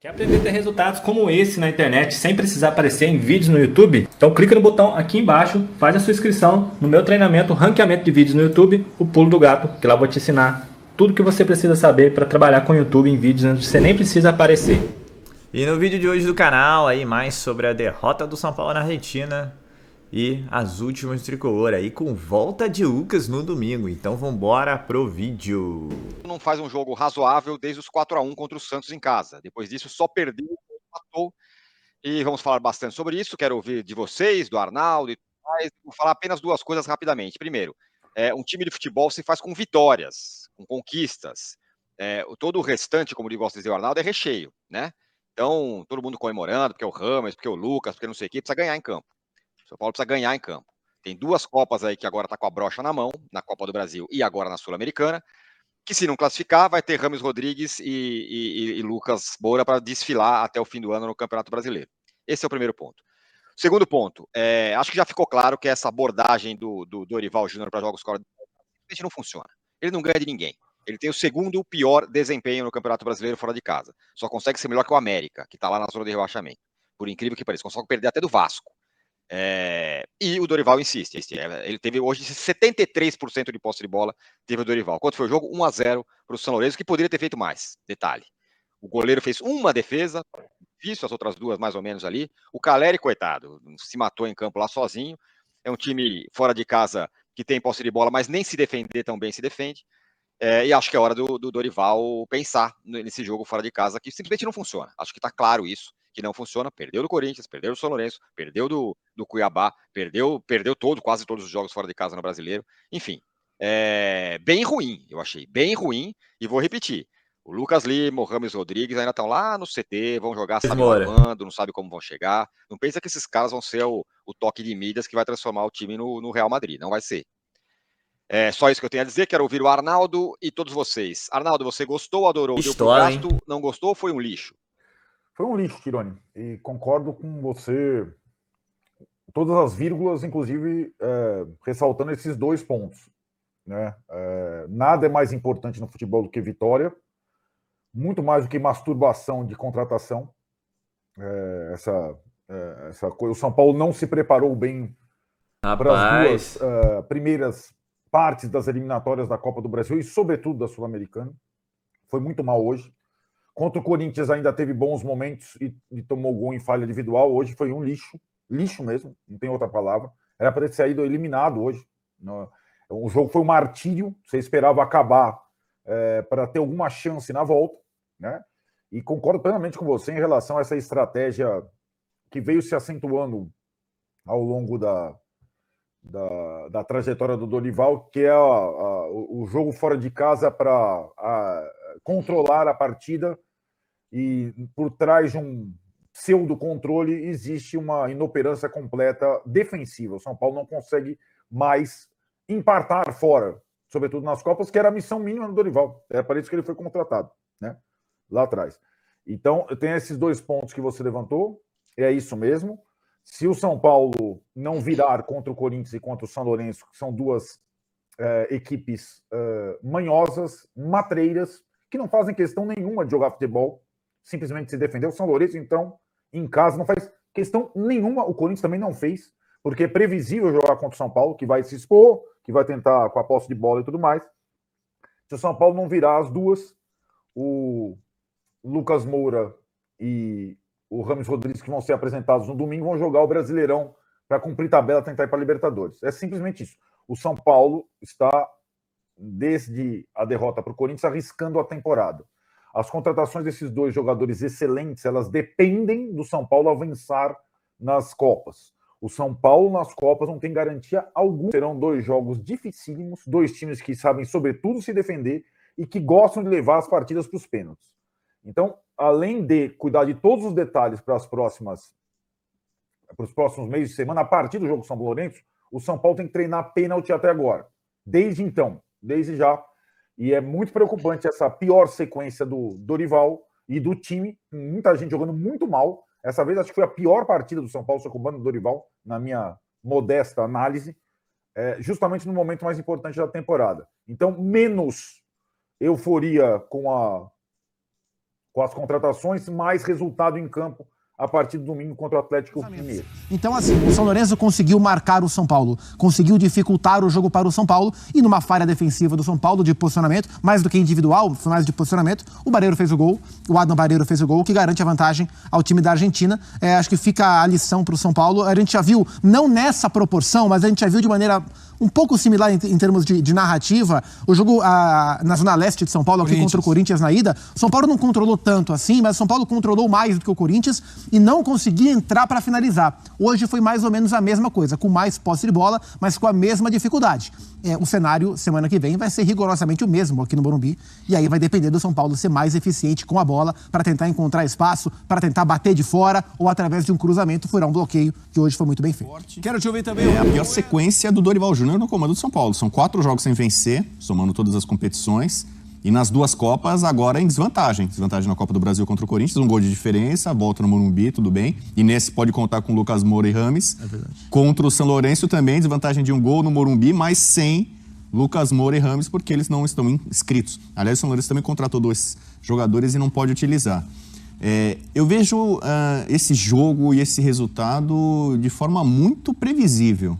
Quer aprender a ter resultados como esse na internet sem precisar aparecer em vídeos no YouTube? Então clica no botão aqui embaixo, faz a sua inscrição no meu treinamento Ranqueamento de Vídeos no YouTube, o Pulo do Gato, que lá eu vou te ensinar tudo o que você precisa saber para trabalhar com o YouTube em vídeos onde você nem precisa aparecer. E no vídeo de hoje do canal, aí mais sobre a derrota do São Paulo na Argentina e as últimas do Tricolor aí com volta de Lucas no domingo. Então vambora pro vídeo. Não faz um jogo razoável desde os 4-1 contra o Santos em casa. Depois disso, só perdeu, empatou. E vamos falar bastante sobre isso. Quero ouvir de vocês, do Arnaldo e tudo mais. Vou falar apenas duas coisas rapidamente. Primeiro, um time de futebol se faz com vitórias, com conquistas. Todo o restante, como gosta de dizer o Arnaldo, é recheio, né? Então, todo mundo comemorando, porque é o Rames, porque é o Lucas, porque não sei o quê, precisa ganhar em campo. O São Paulo precisa ganhar em campo. Tem duas Copas aí que agora está com a brocha na mão, na Copa do Brasil e agora na Sul-Americana, que se não classificar, vai ter Rames Rodrigues e Lucas Moura para desfilar até o fim do ano no Campeonato Brasileiro. Esse é o primeiro ponto. Segundo ponto, acho que já ficou claro que essa abordagem do Dorival Júnior para jogos fora simplesmente não funciona. Ele não ganha de ninguém. Ele tem o segundo pior desempenho no Campeonato Brasileiro fora de casa. Só consegue ser melhor que o América, que está lá na zona de rebaixamento. Por incrível que pareça, consegue perder até do Vasco. E o Dorival insiste. Ele teve hoje 73% de posse de bola, teve o Dorival. Quanto foi o jogo? 1-0 para o São Lourenço, que poderia ter feito mais. Detalhe. O goleiro fez uma defesa, difícil, as outras duas mais ou menos ali. O Caleri, coitado, se matou em campo lá sozinho. É um time fora de casa que tem posse de bola, mas nem se defender tão bem se defende. E acho que é hora do Dorival pensar nesse jogo fora de casa, que simplesmente não funciona. Acho que está claro isso, que não funciona. Perdeu do Corinthians, perdeu do São Lourenço, perdeu do Cuiabá, perdeu quase todos os jogos fora de casa no Brasileiro. Enfim, bem ruim, eu achei. Bem ruim, e vou repetir. O Lucas Lima, o Rames Rodrigues ainda estão lá no CT, vão jogar, sabe lá Moura. quando, não sabe como vão chegar. Não pensa que esses caras vão ser o toque de Midas que vai transformar o time no Real Madrid. Não vai ser. É só isso que eu tenho a dizer. Quero ouvir o Arnaldo e todos vocês. Arnaldo, você gostou, adorou, deu pro Pistola, hein? gasto, não gostou ou foi um lixo? Foi um lixo, Tironi. E concordo com você, todas as vírgulas, inclusive ressaltando esses dois pontos. Né? Nada é mais importante no futebol do que vitória, muito mais do que masturbação de contratação. Essa coisa. O São Paulo não se preparou bem para as duas primeiras partes das eliminatórias da Copa do Brasil e, sobretudo, da Sul-Americana. Foi muito mal hoje. Contra o Corinthians ainda teve bons momentos e tomou gol em falha individual. Hoje foi um lixo. Lixo mesmo, não tem outra palavra. Era para ter saído eliminado hoje. O jogo foi um martírio. Você esperava acabar para ter alguma chance na volta. Né? E concordo plenamente com você em relação a essa estratégia que veio se acentuando ao longo da trajetória do Dorival, que é o jogo fora de casa para controlar a partida, e por trás de um pseudo-controle existe uma inoperância completa defensiva. O São Paulo não consegue mais empatar fora, sobretudo nas Copas, que era a missão mínima do Dorival. É para isso que ele foi contratado, né? Lá atrás. Então, tem esses dois pontos que você levantou, é isso mesmo. Se o São Paulo não virar contra o Corinthians e contra o São Lourenço, que são duas equipes manhosas, matreiras, que não fazem questão nenhuma de jogar futebol, simplesmente se defender. O São Lourenço, então, em casa, não faz questão nenhuma. O Corinthians também não fez, porque é previsível jogar contra o São Paulo, que vai se expor, que vai tentar com a posse de bola e tudo mais. Se o São Paulo não virar as duas, o Lucas Moura e o Rames Rodrigues, que vão ser apresentados no domingo, vão jogar o Brasileirão para cumprir tabela, tentar ir para a Libertadores. É simplesmente isso. O São Paulo está, desde a derrota para o Corinthians, arriscando a temporada. As contratações desses dois jogadores excelentes, elas dependem do São Paulo avançar nas Copas. O São Paulo nas Copas não tem garantia alguma. Serão dois jogos dificílimos, dois times que sabem, sobretudo, se defender e que gostam de levar as partidas para os pênaltis. Então, além de cuidar de todos os detalhes para os próximos meses de semana, a partir do jogo São Lourenço, o São Paulo tem que treinar pênalti até agora. Desde já. E é muito preocupante essa pior sequência do Dorival e do time, muita gente jogando muito mal. Essa vez acho que foi a pior partida do São Paulo sob o comando do Dorival, na minha modesta análise, justamente no momento mais importante da temporada. Então, menos euforia com com as contratações, mais resultado em campo a partir do domingo contra o Atlético Mineiro. Então, assim, o São Lourenço conseguiu marcar o São Paulo, conseguiu dificultar o jogo para o São Paulo, e numa falha defensiva do São Paulo, de posicionamento, mais do que individual, foi mais de posicionamento, o Barreiro fez o gol, o Adam Barreiro fez o gol, que garante a vantagem ao time da Argentina. Acho que fica a lição para o São Paulo. A gente já viu, não nessa proporção, mas a gente já viu de maneira um pouco similar em termos de narrativa, o jogo na Zona Leste de São Paulo, aqui contra o Corinthians na ida. O São Paulo não controlou tanto assim, mas o São Paulo controlou mais do que o Corinthians e não conseguia entrar para finalizar. Hoje foi mais ou menos a mesma coisa, com mais posse de bola, mas com a mesma dificuldade. O cenário, semana que vem, vai ser rigorosamente o mesmo aqui no Morumbi, e aí vai depender do São Paulo ser mais eficiente com a bola para tentar encontrar espaço, para tentar bater de fora ou através de um cruzamento furar um bloqueio, que hoje foi muito bem feito. Quero te ouvir também. A pior sequência do Dorival Júnior no comando do São Paulo. São 4 jogos sem vencer, somando todas as competições, e nas 2 Copas agora em desvantagem. Desvantagem na Copa do Brasil contra o Corinthians, um gol de diferença, volta no Morumbi, tudo bem. E nesse pode contar com Lucas Moura e Rames. É verdade. Contra o São Lourenço também, desvantagem de um gol no Morumbi, mas sem Lucas Moura e Rames, porque eles não estão inscritos. Aliás, o São Lourenço também contratou 2 jogadores e não pode utilizar. Eu vejo esse jogo e esse resultado de forma muito previsível.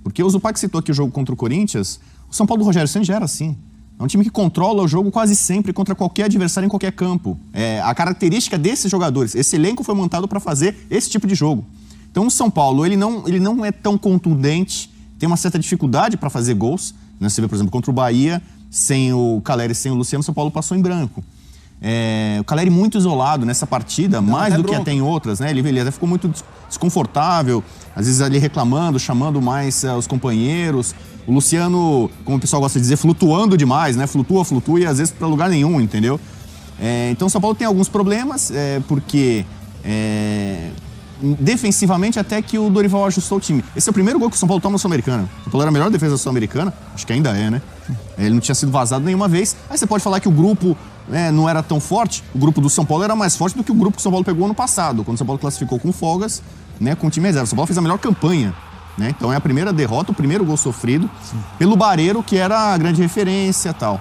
Porque o Zupac citou aqui o jogo contra o Corinthians, o São Paulo do Rogério Ceni já era assim. É um time que controla o jogo quase sempre contra qualquer adversário em qualquer campo. A característica desses jogadores, esse elenco foi montado para fazer esse tipo de jogo. Então o São Paulo, ele não é tão contundente, tem uma certa dificuldade para fazer gols. Né? Você vê, por exemplo, contra o Bahia, sem o Caleri e sem o Luciano, o São Paulo passou em branco. O Caleri muito isolado nessa partida, mais do que até em outras, né? Ele até ficou muito desconfortável, às vezes ali reclamando, chamando mais os companheiros. O Luciano, como o pessoal gosta de dizer, flutuando demais, né? Flutua e às vezes para lugar nenhum, entendeu? Então o São Paulo tem alguns problemas, porque defensivamente até que o Dorival ajustou o time. Esse é o primeiro gol que o São Paulo toma na Sul-Americana. O São Paulo era a melhor defesa da Sul-Americana, acho que ainda é, né? Ele não tinha sido vazado nenhuma vez. Aí você pode falar que o grupo não era tão forte. O grupo do São Paulo era mais forte do que o grupo que o São Paulo pegou ano passado, quando o São Paulo classificou com folgas, né, com o time reserva. O São Paulo fez a melhor campanha, né? Então é a primeira derrota, o primeiro gol sofrido pelo Barreiro, que era a grande referência e tal.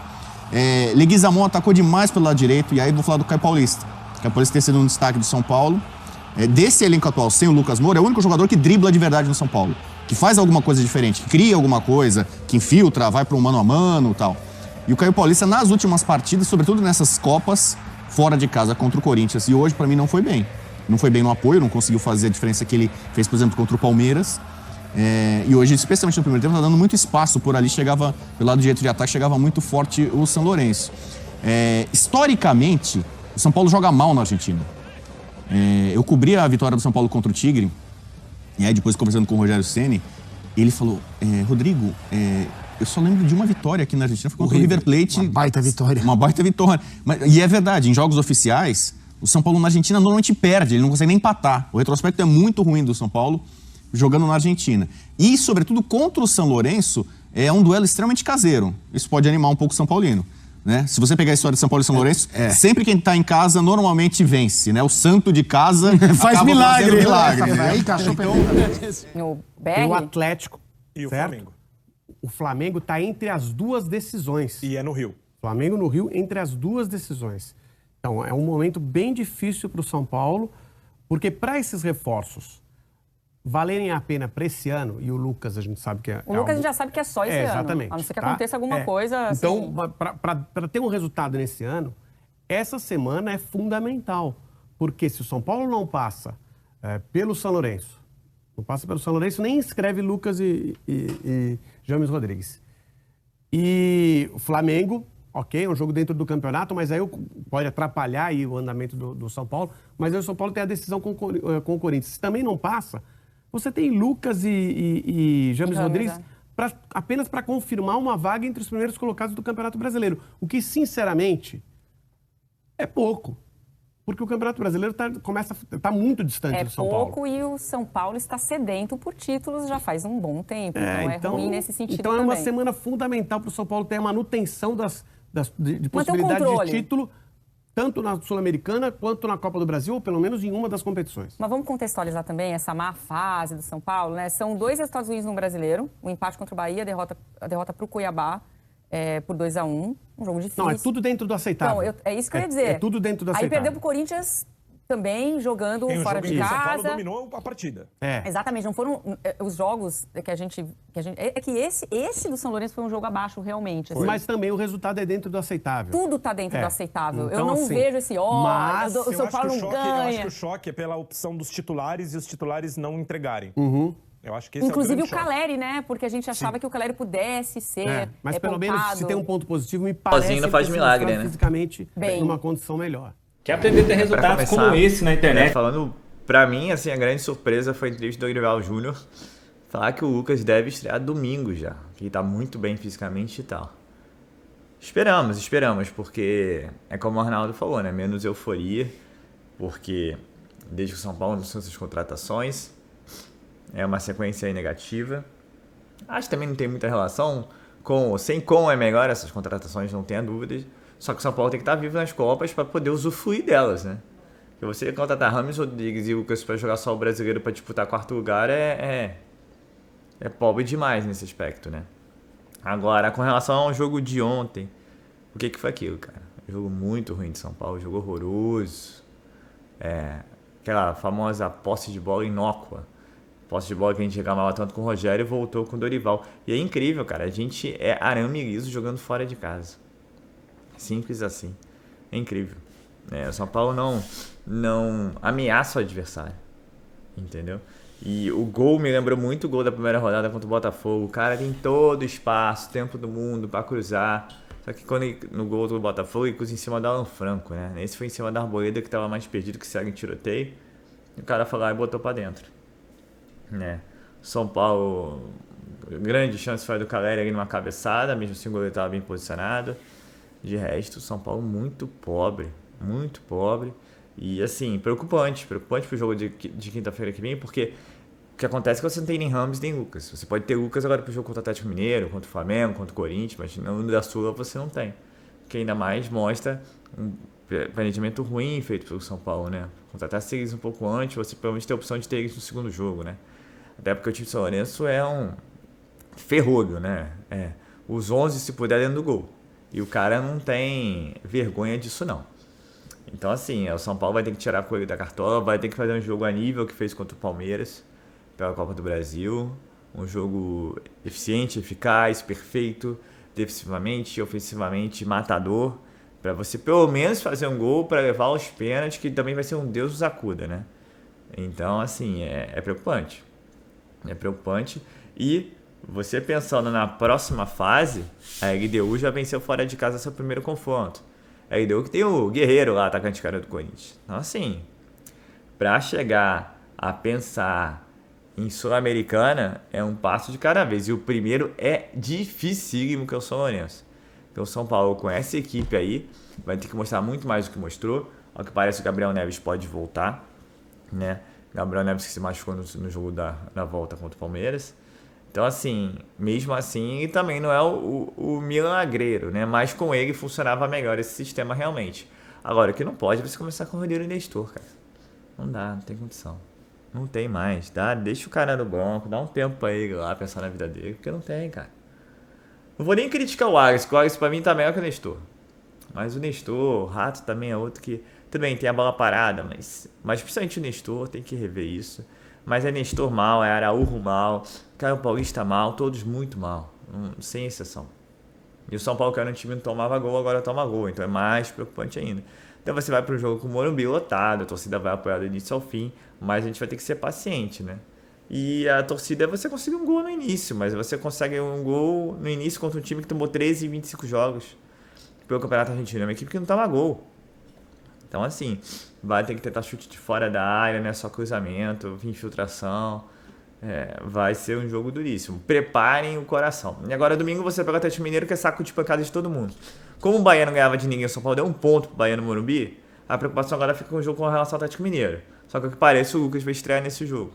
Leguizamon atacou demais pelo lado direito, e aí vou falar do Caio Paulista. O Caio Paulista tem sido um destaque do São Paulo. Desse elenco atual, sem o Lucas Moura, é o único jogador que dribla de verdade no São Paulo, que faz alguma coisa diferente, que cria alguma coisa, que infiltra, vai para um mano a mano e tal. E o Caio Paulista, nas últimas partidas, sobretudo nessas Copas, fora de casa contra o Corinthians, e hoje, para mim, não foi bem. Não foi bem no apoio, não conseguiu fazer a diferença que ele fez, por exemplo, contra o Palmeiras. E hoje, especialmente no primeiro tempo, tá dando muito espaço por ali, chegava, pelo lado direito de ataque, chegava muito forte o São Lourenço. Historicamente, o São Paulo joga mal na Argentina. Eu cobri a vitória do São Paulo contra o Tigre, e aí depois conversando com o Rogério Ceni, ele falou, Rodrigo, eu só lembro de uma vitória aqui na Argentina, foi contra o River Plate. Uma baita vitória. Uma baita vitória. E é verdade, em jogos oficiais, o São Paulo na Argentina normalmente perde, ele não consegue nem empatar. O retrospecto é muito ruim do São Paulo jogando na Argentina. E, sobretudo, contra o São Lourenço, é um duelo extremamente caseiro. Isso pode animar um pouco o São Paulino. Né? Se você pegar a história de São Paulo e São Lourenço, sempre quem está em casa normalmente vence, né? O santo de casa faz milagre. Aí cachorro o Atlético e o Flamengo. O Flamengo está entre as 2 decisões. E é no Rio. Flamengo no Rio, entre as 2 decisões. Então, é um momento bem difícil para o São Paulo, porque para esses reforços valerem a pena para esse ano, e o Lucas a gente sabe que é... O Lucas a gente já sabe que é só esse ano. Exatamente. A não ser que aconteça alguma coisa... Assim... Então, para ter um resultado nesse ano, essa semana é fundamental. Porque se o São Paulo não passa pelo São Lourenço, não passa pelo São Lourenço, nem inscreve Lucas e James Rodrigues. E o Flamengo, ok, é um jogo dentro do campeonato, mas aí pode atrapalhar aí o andamento do São Paulo, mas aí o São Paulo tem a decisão com o Corinthians. Se também não passa, você tem Lucas e James Rodrigues apenas para confirmar uma vaga entre os primeiros colocados do Campeonato Brasileiro. O que, sinceramente, é pouco. Porque o Campeonato Brasileiro tá muito distante do São Paulo. É pouco e o São Paulo está sedento por títulos já faz um bom tempo. Então é ruim nesse sentido também. Então é uma semana fundamental para o São Paulo ter a manutenção de possibilidades de título, tanto na Sul-Americana quanto na Copa do Brasil, ou pelo menos em uma das competições. Mas vamos contextualizar também essa má fase do São Paulo, né? São 2 resultados ruins no Brasileiro, o empate contra o Bahia, a derrota para o Cuiabá. por 2-1, um jogo difícil. Não, é tudo dentro do aceitável. Então, é isso que eu ia dizer. É tudo dentro do aceitável. Aí perdeu pro Corinthians também, jogando fora de casa. O São Paulo dominou a partida. Exatamente, não foram os jogos que a gente... É que esse do São Lourenço foi um jogo abaixo, realmente. Assim. Mas também o resultado é dentro do aceitável. Tudo tá dentro do aceitável. Então, eu não assim, vejo esse mas o São Paulo não ganha. Eu acho que o choque é pela opção dos titulares e os titulares não entregarem. Eu acho que esse inclusive é o Caleri, né? Porque a gente achava que o Caleri pudesse ser mas pelo poupado. menos, se tem um ponto positivo, me parece Sozinho não faz milagre, né? Fisicamente, numa condição melhor. Quer aprender a ter resultados como esse na internet? Falando, pra mim, assim, a grande surpresa foi a entrevista do Dorival Júnior falar que o Lucas deve estrear domingo já, que ele tá muito bem fisicamente e tal. Esperamos, porque é como o Arnaldo falou, né? Menos euforia, porque desde que o São Paulo anunciou essas contratações, é uma sequência aí negativa. Acho que também não tem muita relação com é melhor essas contratações, não tenha dúvidas. Só que o São Paulo tem que estar vivo nas Copas para poder usufruir delas, né? Porque você contratar Rames Rodrigues e Lucas para jogar só o brasileiro para disputar quarto lugar é pobre demais nesse aspecto, né? Agora, com relação ao jogo de ontem, o que foi aquilo, cara? Um jogo muito ruim de São Paulo, um jogo horroroso. Aquela famosa posse de bola inócua. Posse de bola que a gente reclamava tanto com o Rogério e voltou com o Dorival. E é incrível, cara. A gente é arame liso jogando fora de casa. Simples assim. É incrível. O São Paulo não ameaça o adversário. Entendeu? E o gol me lembrou muito o gol da primeira rodada contra o Botafogo. O cara tem todo o espaço, tempo do mundo para cruzar. Só que quando no gol do Botafogo, ele cruza em cima do Alan Franco, né? Esse foi em cima da Arboleda, que tava mais perdido que segue em tiroteio. E o cara foi lá e botou para dentro. São Paulo, grande chance foi do Caleri ali numa cabeçada, mesmo assim o goleiro estava bem posicionado. De resto, São Paulo muito pobre. E assim, preocupante pro jogo de quinta-feira que vem, porque o que acontece é que você não tem nem Rames nem Lucas. Você pode ter Lucas agora pro jogo contra o Atlético Mineiro, contra o Flamengo, contra o Corinthians, mas no da Sula você não tem. Que ainda mais mostra um planejamento ruim feito pelo São Paulo, né? Contratar eles um pouco antes, você provavelmente tem a opção de ter eles no segundo jogo, né? Até porque o time de São Lourenço é um ferrolho, né? Os 11 se puder dentro do gol. E o cara não tem vergonha disso, não. Então, assim, o São Paulo vai ter que tirar a coelho da cartola, vai ter que fazer um jogo a nível que fez contra o Palmeiras, pela Copa do Brasil. Um jogo eficiente, eficaz, perfeito, defensivamente, ofensivamente, matador, para você pelo menos fazer um gol para levar os pênaltis, que também vai ser um Deus nos acuda, né? Então, assim, é preocupante. É preocupante. E você pensando na próxima fase, a LDU já venceu fora de casa seu primeiro confronto. A LDU que tem o Guerreiro lá, atacante cara do Corinthians. Então, assim, para chegar a pensar em Sul-Americana, é um passo de cada vez. E o primeiro é dificílimo, que é o São Lourenço. Então, o São Paulo, com essa equipe aí, vai ter que mostrar muito mais do que mostrou. Ao que parece, o Gabriel Neves pode voltar, né? Gabriel Neves que se machucou no jogo da volta contra o Palmeiras. Então, assim, mesmo assim, ele também não é o milagreiro, né? Mas com ele funcionava melhor esse sistema realmente. Agora, o que não pode é você começar com o Rodrigo Nestor, cara. Não dá, não tem condição. Não tem mais. Deixa o cara no banco, dá um tempo pra ele lá pensar na vida dele, porque não tem, cara. Não vou nem criticar o Alex, porque o Alex pra mim tá melhor que o Nestor. Mas o Nestor, o Rato também é outro que... Tudo bem, tem a bola parada, mas principalmente o Nestor, tem que rever isso. Mas é Nestor mal, é Araújo mal, Caio Paulista mal, todos muito mal, sem exceção. E o São Paulo, que era um time que não tomava gol, agora toma gol, então é mais preocupante ainda. Então você vai para um jogo com o Morumbi lotado, a torcida vai apoiar do início ao fim, mas a gente vai ter que ser paciente, né? E a torcida é você conseguir um gol no início, mas você consegue um gol no início contra um time que tomou 13 e 25 jogos pelo Campeonato Argentino, é uma equipe que não toma gol. Então, assim, vai ter que tentar chute de fora da área, né? Só cruzamento, infiltração. Vai ser um jogo duríssimo. Preparem o coração. E agora, domingo, você pega o Atlético Mineiro, que é saco de pancada de todo mundo. Como o Bahia não ganhava de ninguém, o São Paulo deu um ponto pro Bahia no Morumbi, a preocupação agora fica com o jogo com relação ao Atlético Mineiro. Só que o que parece, o Lucas vai estrear nesse jogo.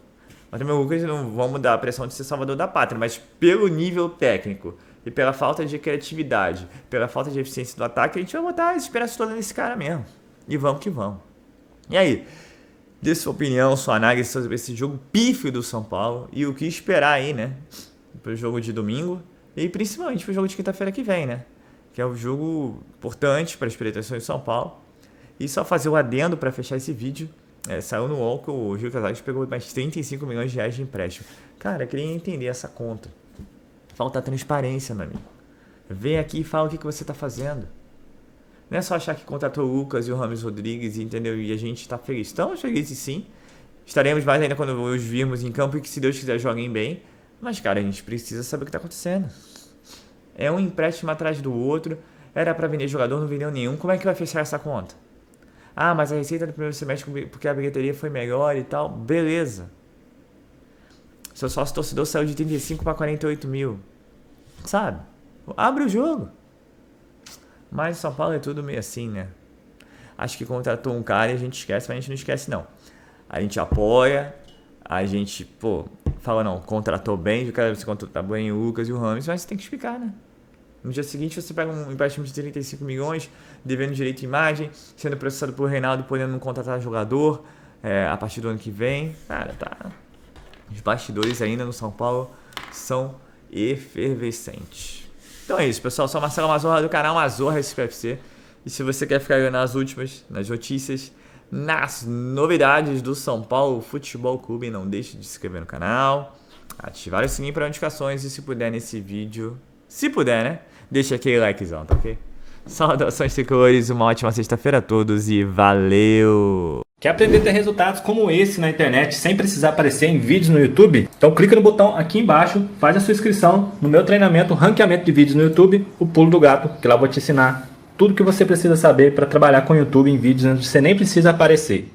Mas também o Lucas não vão mudar a pressão de ser salvador da pátria, mas pelo nível técnico e pela falta de criatividade, pela falta de eficiência do ataque, a gente vai botar as esperanças todas nesse cara mesmo. E vamos que vamos. E aí, dê sua opinião, sua análise sobre esse jogo pífio do São Paulo e o que esperar aí, né? Pro jogo de domingo. E principalmente pro jogo de quinta-feira que vem, né? Que é um jogo importante para as pretensões de São Paulo. E só fazer o adendo para fechar esse vídeo. Saiu no UOL que o Gil Casares pegou mais 35 milhões de reais de empréstimo. Cara, eu queria entender essa conta. Falta transparência, meu amigo. Vem aqui e fala o que você tá fazendo. Não é só achar que contratou o Lucas e o Rames Rodrigues, entendeu? E a gente tá feliz. Estamos felizes sim. Estaremos mais ainda quando os virmos em campo e que, se Deus quiser, joguem bem. Mas, cara, a gente precisa saber o que tá acontecendo. É um empréstimo atrás do outro. Era para vender jogador, não vendeu nenhum. Como é que vai fechar essa conta? Ah, mas a receita do primeiro semestre, porque a bilheteria foi melhor e tal. Beleza. Seu sócio torcedor saiu de 35 para 48 mil. Sabe? Abre o jogo. Mas São Paulo é tudo meio assim, né? Acho que contratou um cara e a gente esquece, mas a gente não esquece, não. A gente apoia, a gente, fala, não, contratou bem, o cara você contratou bem o Lucas e o Rames, mas você tem que explicar, né? No dia seguinte você pega um empréstimo de 35 milhões, devendo direito de imagem, sendo processado por Reinaldo, podendo não contratar jogador a partir do ano que vem. Cara, tá. Os bastidores ainda no São Paulo são efervescentes. Então é isso, pessoal. Sou Marcelo Mazorra do canal Mazorra SPFC. E se você quer ficar nas últimas, nas notícias, nas novidades do São Paulo Futebol Clube, não deixe de se inscrever no canal, ativar o sininho para notificações e, se puder, nesse vídeo, se puder, né? Deixa aquele likezão, tá ok? Saudações tricolores, uma ótima sexta-feira a todos e valeu! Quer aprender a ter resultados como esse na internet sem precisar aparecer em vídeos no YouTube? Então clica no botão aqui embaixo, faz a sua inscrição no meu treinamento Ranqueamento de Vídeos no YouTube, o Pulo do Gato, que lá eu vou te ensinar tudo que você precisa saber para trabalhar com o YouTube em vídeos onde você nem precisa aparecer.